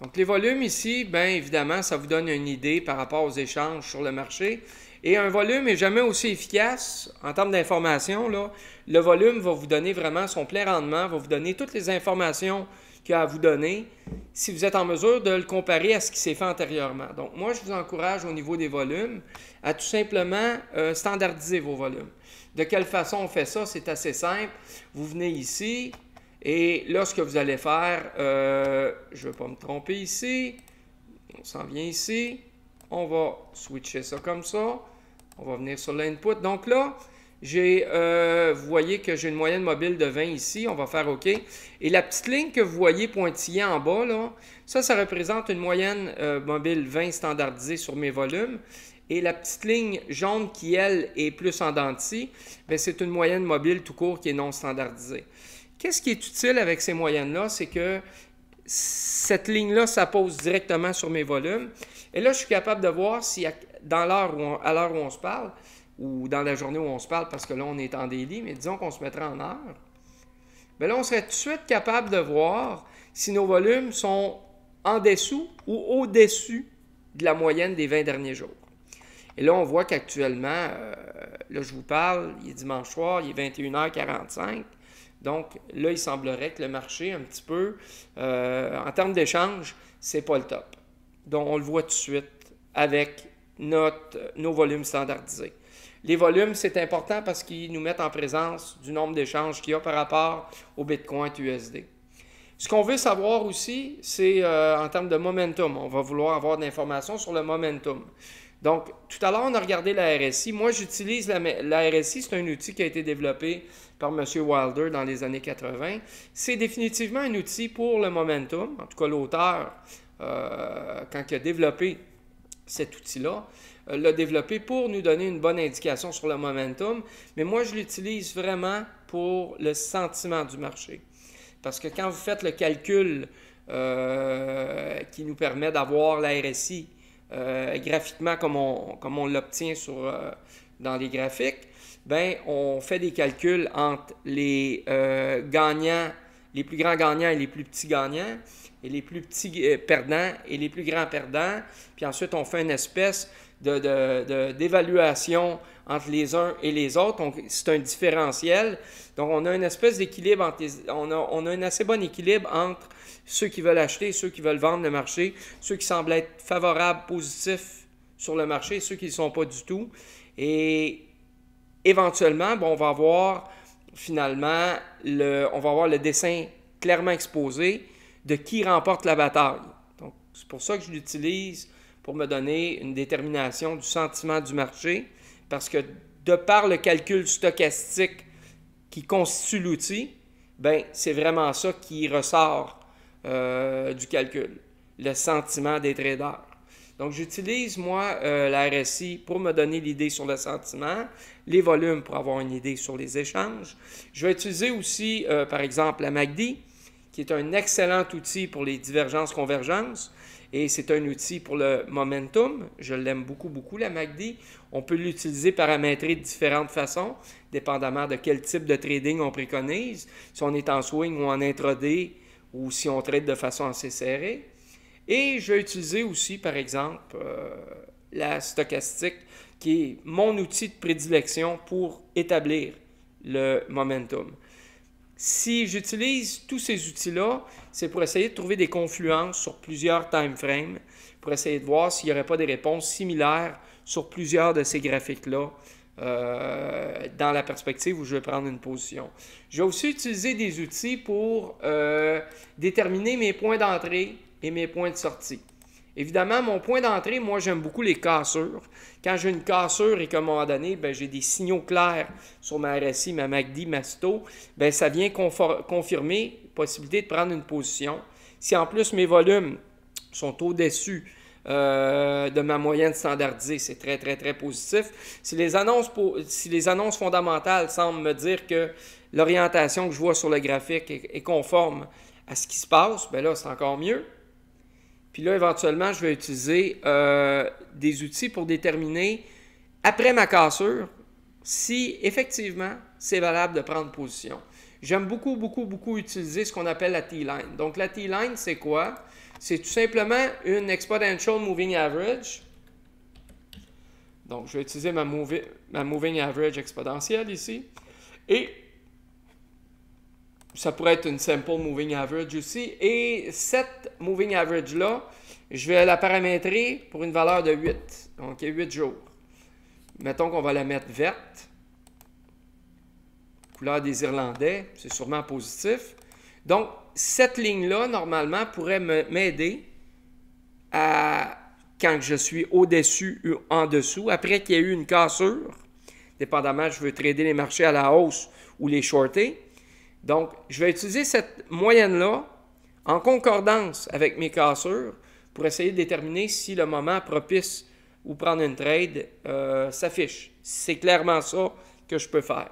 Donc, les volumes ici, bien évidemment, ça vous donne une idée par rapport aux échanges sur le marché. Et un volume n'est jamais aussi efficace en termes d'information. Le volume va vous donner vraiment son plein rendement, va vous donner toutes les informations qu'il y a à vous donner si vous êtes en mesure de le comparer à ce qui s'est fait antérieurement. Donc, moi, je vous encourage au niveau des volumes à tout simplement standardiser vos volumes. De quelle façon on fait ça? C'est assez simple. Vous venez ici et là, ce que vous allez faire, je ne vais pas me tromper ici. On s'en vient ici. On va switcher ça comme ça. On va venir sur l'input. Donc là, vous voyez que j'ai une moyenne mobile de 20 ici. On va faire OK. Et la petite ligne que vous voyez pointillée en bas, là, ça représente une moyenne mobile 20 standardisée sur mes volumes. Et la petite ligne jaune qui, elle, est plus en dents de scie, c'est une moyenne mobile tout court qui est non standardisée. Qu'est-ce qui est utile avec ces moyennes-là? C'est que cette ligne-là, ça pose directement sur mes volumes. Et là, je suis capable de voir si à l'heure où on se parle, ou dans la journée où on se parle, parce que là, on est en daily, mais disons qu'on se mettrait en heure, bien là, on serait tout de suite capable de voir si nos volumes sont en dessous ou au-dessus de la moyenne des 20 derniers jours. Et là, on voit qu'actuellement, là, je vous parle, il est dimanche soir, il est 21h45. Donc, là, il semblerait que le marché, un petit peu, en termes d'échange, c'est pas le top. Donc, on le voit tout de suite avec nos volumes standardisés. Les volumes, c'est important parce qu'ils nous mettent en présence du nombre d'échanges qu'il y a par rapport au Bitcoin USD. Ce qu'on veut savoir aussi, c'est en termes de momentum. On va vouloir avoir de l'information sur le momentum. Donc, tout à l'heure, on a regardé la RSI. Moi, j'utilise la RSI. C'est un outil qui a été développé par M. Wilder dans les années 80. C'est définitivement un outil pour le momentum. En tout cas, l'auteur, quand il a développé cet outil-là, l'a développé pour nous donner une bonne indication sur le momentum. Mais moi, je l'utilise vraiment pour le sentiment du marché. Parce que quand vous faites le calcul qui nous permet d'avoir la RSI graphiquement comme on l'obtient dans les graphiques, bien, on fait des calculs entre les gagnants, les plus grands gagnants et les plus petits gagnants, et les plus petits perdants et les plus grands perdants. Puis ensuite, on fait une espèce d'évaluation entre les uns et les autres. Donc, c'est un différentiel. Donc, on a une espèce d'équilibre on a un assez bon équilibre entre ceux qui veulent acheter et ceux qui veulent vendre le marché, ceux qui semblent être favorables, positifs sur le marché et ceux qui ne le sont pas du tout. Et éventuellement, on va avoir finalement le dessin clairement exposé de qui remporte la bataille. Donc, c'est pour ça que je l'utilise pour me donner une détermination du sentiment du marché, parce que de par le calcul stochastique qui constitue l'outil, bien, c'est vraiment ça qui ressort du calcul, le sentiment des traders. Donc, j'utilise, moi, la RSI pour me donner l'idée sur le sentiment, les volumes pour avoir une idée sur les échanges. Je vais utiliser aussi, par exemple, la MACD. qui est un excellent outil pour les divergences-convergences. Et c'est un outil pour le momentum. Je l'aime beaucoup, beaucoup, la MACD. On peut l'utiliser paramétrer de différentes façons, dépendamment de quel type de trading on préconise, si on est en swing ou en intraday, ou si on trade de façon assez serrée. Et je vais utiliser aussi, par exemple, la stochastique, qui est mon outil de prédilection pour établir le momentum. Si j'utilise tous ces outils-là, c'est pour essayer de trouver des confluences sur plusieurs time frames, pour essayer de voir s'il n'y aurait pas des réponses similaires sur plusieurs de ces graphiques-là dans la perspective où je vais prendre une position. Je vais aussi utiliser des outils pour déterminer mes points d'entrée et mes points de sortie. Évidemment, mon point d'entrée, moi, j'aime beaucoup les cassures. Quand j'ai une cassure et qu'à un moment donné, j'ai des signaux clairs sur ma RSI, ma MACD, ma STO, ça vient confirmer la possibilité de prendre une position. Si en plus mes volumes sont au-dessus de ma moyenne standardisée, c'est très, très, très positif. Si les annonces fondamentales semblent me dire que l'orientation que je vois sur le graphique est conforme à ce qui se passe, là, c'est encore mieux. Puis là, éventuellement, je vais utiliser des outils pour déterminer, après ma cassure, si effectivement c'est valable de prendre position. J'aime beaucoup, beaucoup, beaucoup utiliser ce qu'on appelle la T-line. Donc, la T-line, c'est quoi? C'est tout simplement une exponential moving average. Donc, je vais utiliser ma moving average exponentielle ici. Et ça pourrait être une simple moving average aussi. Et cette moving average-là, je vais la paramétrer pour une valeur de 8. Donc, 8 jours. Mettons qu'on va la mettre verte. Couleur des Irlandais, c'est sûrement positif. Donc, cette ligne-là, normalement, pourrait m'aider à, quand je suis au-dessus ou en dessous, après qu'il y ait eu une cassure, dépendamment, je veux trader les marchés à la hausse ou les shorter. Donc, je vais utiliser cette moyenne-là en concordance avec mes cassures pour essayer de déterminer si le moment propice ou prendre une trade s'affiche. C'est clairement ça que je peux faire.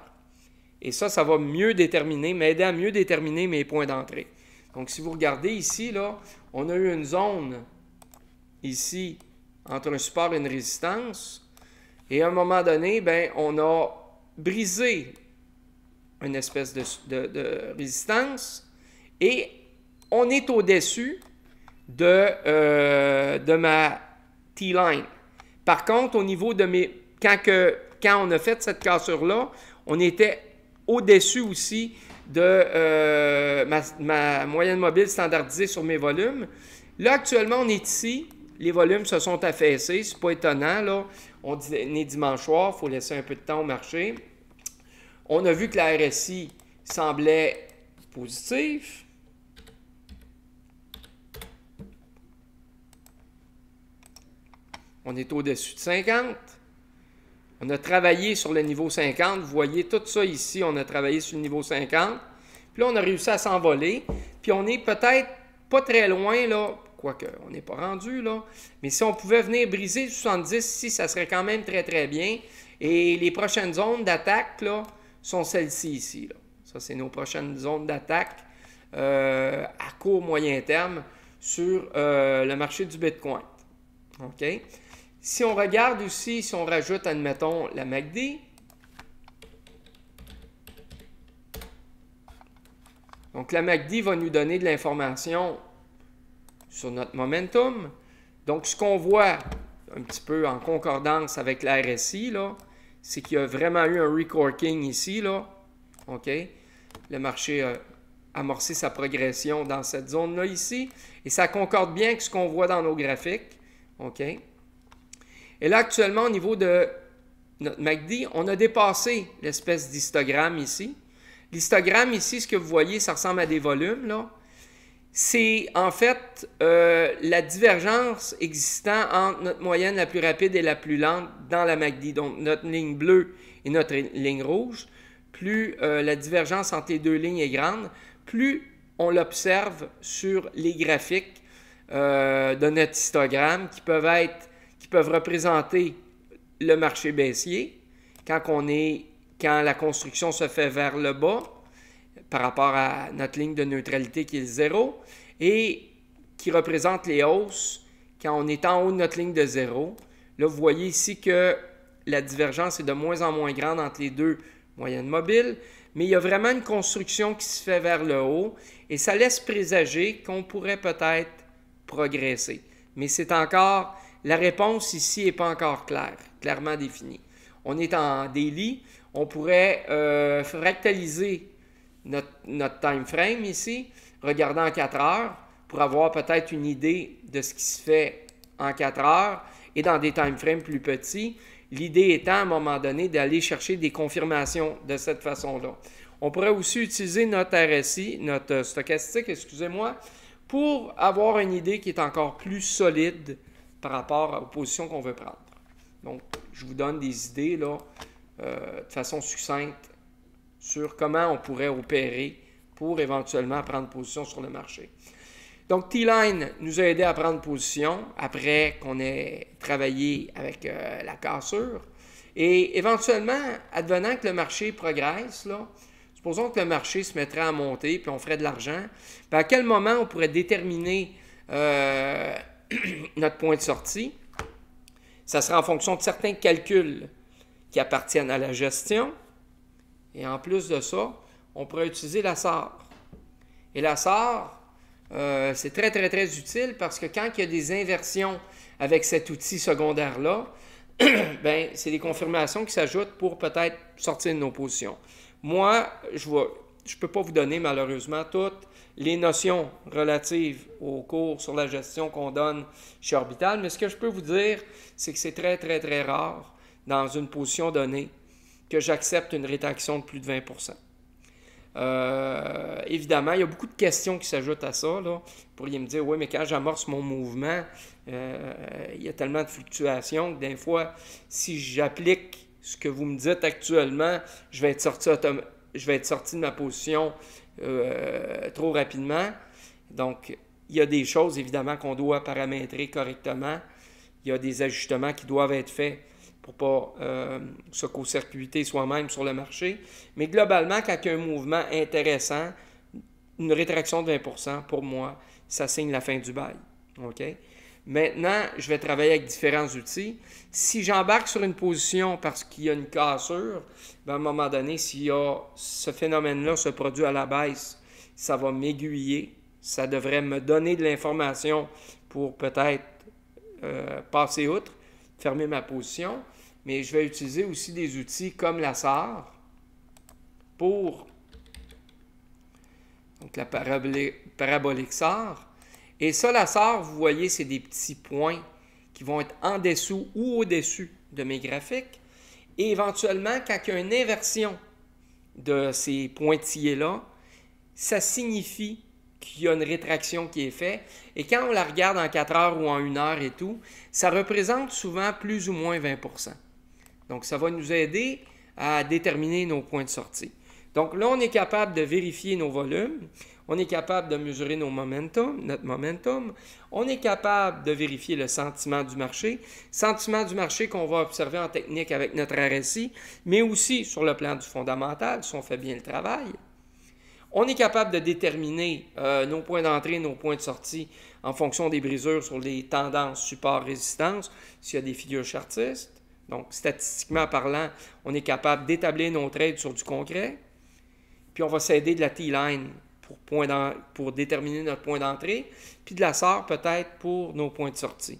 Et ça va mieux déterminer, m'aider à mieux déterminer mes points d'entrée. Donc, si vous regardez ici, là, on a eu une zone ici entre un support et une résistance. Et à un moment donné, on a brisé une espèce de résistance et on est au-dessus de ma T-line. Par contre, au niveau de mes... Quand on a fait cette cassure-là, on était au-dessus aussi de ma moyenne mobile standardisée sur mes volumes. Là, actuellement, on est ici. Les volumes se sont affaissés. C'est pas étonnant, là. On est dimanche soir. Il faut laisser un peu de temps au marché. On a vu que la RSI semblait positive. On est au-dessus de 50. On a travaillé sur le niveau 50. Vous voyez tout ça ici, on a travaillé sur le niveau 50. Puis là, on a réussi à s'envoler. Puis on est peut-être pas très loin, là, quoique on n'est pas rendu, là. Mais si on pouvait venir briser le 70 ici, ça serait quand même très, très bien. Et les prochaines zones d'attaque, là, sont celles-ci ici, là. Ça, c'est nos prochaines zones d'attaque à court, moyen terme sur le marché du Bitcoin. OK? Si on regarde aussi, si on rajoute, admettons, la MACD, donc la MACD va nous donner de l'information sur notre momentum. Donc, ce qu'on voit un petit peu en concordance avec la RSI, là, c'est qu'il y a vraiment eu un recorking ici, là. OK? Le marché a amorcé sa progression dans cette zone-là ici. Et ça concorde bien avec ce qu'on voit dans nos graphiques. OK? Et là, actuellement, au niveau de notre MACD, on a dépassé l'espèce d'histogramme ici. L'histogramme ici, ce que vous voyez, ça ressemble à des volumes, là. C'est en fait la divergence existant entre notre moyenne la plus rapide et la plus lente dans la MACD. Donc, notre ligne bleue et notre ligne rouge. Plus la divergence entre les deux lignes est grande, plus on l'observe sur les graphiques de notre histogramme qui peuvent représenter le marché baissier quand la construction se fait vers le bas. par rapport à notre ligne de neutralité qui est le 0 et qui représente les hausses quand on est en haut de notre ligne de 0. Là, vous voyez ici que la divergence est de moins en moins grande entre les deux moyennes mobiles, mais il y a vraiment une construction qui se fait vers le haut et ça laisse présager qu'on pourrait peut-être progresser. Mais c'est encore, la réponse ici n'est pas encore claire, clairement définie. On est en daily, on pourrait fractaliser notre time frame ici, regardant en 4 heures, pour avoir peut-être une idée de ce qui se fait en 4 heures et dans des time frames plus petits. L'idée étant, à un moment donné, d'aller chercher des confirmations de cette façon-là. On pourrait aussi utiliser notre RSI, notre stochastique, excusez-moi, pour avoir une idée qui est encore plus solide par rapport aux positions qu'on veut prendre. Donc, je vous donne des idées là, de façon succincte sur comment on pourrait opérer pour éventuellement prendre position sur le marché. Donc, T-Line nous a aidé à prendre position après qu'on ait travaillé avec la cassure. Et éventuellement, advenant que le marché progresse, là, supposons que le marché se mettrait à monter puis on ferait de l'argent, à quel moment on pourrait déterminer notre point de sortie? Ça sera en fonction de certains calculs qui appartiennent à la gestion. Et en plus de ça, on pourrait utiliser la SAR. Et la SAR, c'est très, très, très utile parce que quand il y a des inversions avec cet outil secondaire-là, ben, c'est des confirmations qui s'ajoutent pour peut-être sortir de nos positions. Moi, je ne peux pas vous donner malheureusement toutes les notions relatives aux cours sur la gestion qu'on donne chez Orbital, mais ce que je peux vous dire, c'est que c'est très, très, très rare dans une position donnée que j'accepte une rétraction de plus de 20 évidemment, il y a beaucoup de questions qui s'ajoutent à ça. Là. Vous pourriez me dire, oui, mais quand j'amorce mon mouvement, il y a tellement de fluctuations que des fois, si j'applique ce que vous me dites actuellement, je vais être sorti de ma position trop rapidement. Donc, il y a des choses, évidemment, qu'on doit paramétrer correctement. Il y a des ajustements qui doivent être faits pour ne pas se court-circuiter soi-même sur le marché. Mais globalement, quand il y a un mouvement intéressant, une rétraction de 20 pour moi, ça signe la fin du bail. Okay? Maintenant, je vais travailler avec différents outils. Si j'embarque sur une position parce qu'il y a une cassure, bien, à un moment donné, si ce phénomène-là se produit à la baisse, ça va m'aiguiller. Ça devrait me donner de l'information pour peut-être passer outre, fermer ma position. Mais je vais utiliser aussi des outils comme la SAR pour donc la parabolique SAR. Et ça, la SAR, vous voyez, c'est des petits points qui vont être en dessous ou au-dessus de mes graphiques. Et éventuellement, quand il y a une inversion de ces pointillés-là, ça signifie qu'il y a une rétraction qui est faite. Et quand on la regarde en 4 heures ou en 1 heure et tout, ça représente souvent plus ou moins 20 Donc, ça va nous aider à déterminer nos points de sortie. Donc là, on est capable de vérifier nos volumes, on est capable de mesurer notre momentum, on est capable de vérifier le sentiment du marché qu'on va observer en technique avec notre RSI, mais aussi sur le plan du fondamental, si on fait bien le travail. On est capable de déterminer nos points d'entrée, nos points de sortie en fonction des brisures sur les tendances support-résistance, s'il y a des figures chartistes. Donc, statistiquement parlant, on est capable d'établir nos trades sur du concret. Puis, on va s'aider de la T-line pour déterminer notre point d'entrée, puis de la SAR peut-être pour nos points de sortie.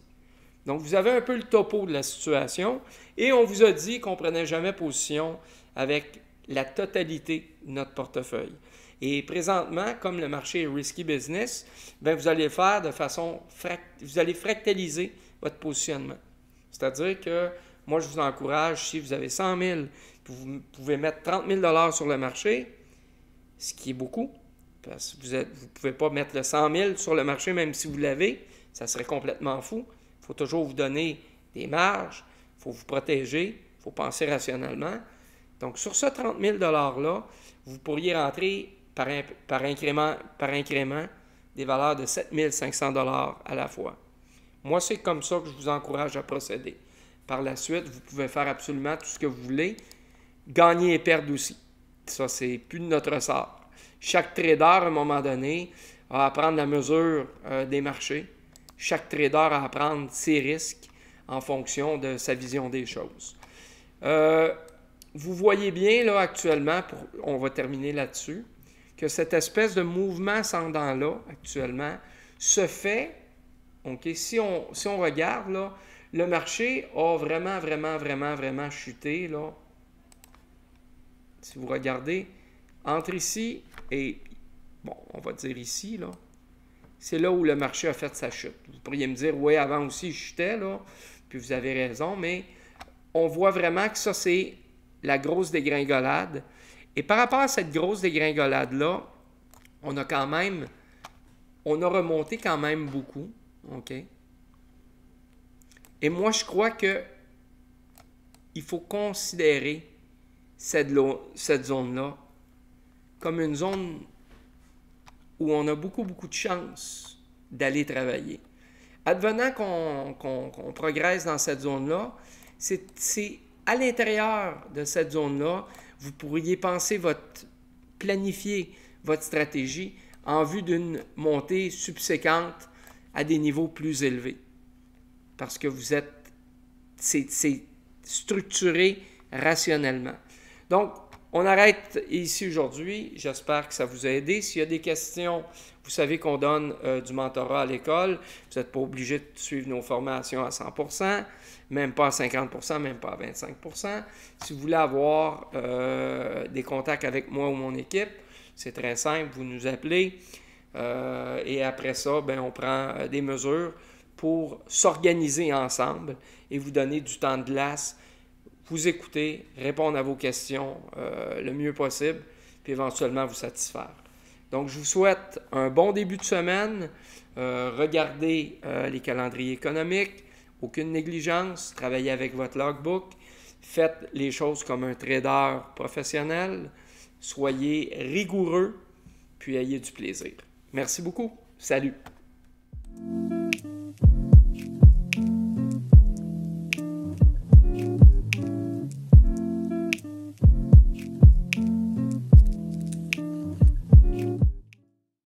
Donc, vous avez un peu le topo de la situation et on vous a dit qu'on ne prenait jamais position avec la totalité de notre portefeuille. Et présentement, comme le marché est risky business, bien, vous allez faire de façon vous allez fractaliser votre positionnement. C'est-à-dire que moi, je vous encourage, si vous avez 100 000, vous pouvez mettre 30 000 sur le marché, ce qui est beaucoup, parce que vous ne pouvez pas mettre le 100 000 sur le marché, même si vous l'avez, ça serait complètement fou. Il faut toujours vous donner des marges, il faut vous protéger, il faut penser rationnellement. Donc, sur ce 30 000 $-là, vous pourriez rentrer par incrément des valeurs de 7 500 $ à la fois. Moi, c'est comme ça que je vous encourage à procéder. Par la suite, vous pouvez faire absolument tout ce que vous voulez. Gagner et perdre aussi. Ça, c'est plus de notre ressort. Chaque trader, à un moment donné, a à prendre la mesure des marchés. Chaque trader a à prendre ses risques en fonction de sa vision des choses. Vous voyez bien là actuellement, on va terminer là-dessus, que cette espèce de mouvement ascendant-là actuellement se fait, okay, si on regarde, là, le marché a vraiment chuté. Là. Si vous regardez, entre ici et, bon, on va dire ici, là, c'est là où le marché a fait sa chute. Vous pourriez me dire, oui, avant aussi, je chutais, là, puis vous avez raison, mais on voit vraiment que ça, c'est la grosse dégringolade. Et par rapport à cette grosse dégringolade-là, on a remonté quand même beaucoup, OK? Et moi, je crois que il faut considérer cette zone-là comme une zone où on a beaucoup de chances d'aller travailler. Advenant qu'on progresse dans cette zone-là, c'est à l'intérieur de cette zone-là, vous pourriez planifier votre stratégie en vue d'une montée subséquente à des niveaux plus élevés. Parce que c'est structuré rationnellement. Donc, on arrête ici aujourd'hui. J'espère que ça vous a aidé. S'il y a des questions, vous savez qu'on donne du mentorat à l'école. Vous n'êtes pas obligé de suivre nos formations à 100%, même pas à 50%, même pas à 25%. Si vous voulez avoir des contacts avec moi ou mon équipe, c'est très simple, vous nous appelez. Et après ça, ben, on prend des mesures pour s'organiser ensemble et vous donner du temps de glace, vous écouter, répondre à vos questions le mieux possible, puis éventuellement vous satisfaire. Donc, je vous souhaite un bon début de semaine. Regardez les calendriers économiques, aucune négligence, travaillez avec votre logbook, faites les choses comme un trader professionnel, soyez rigoureux, puis ayez du plaisir. Merci beaucoup. Salut!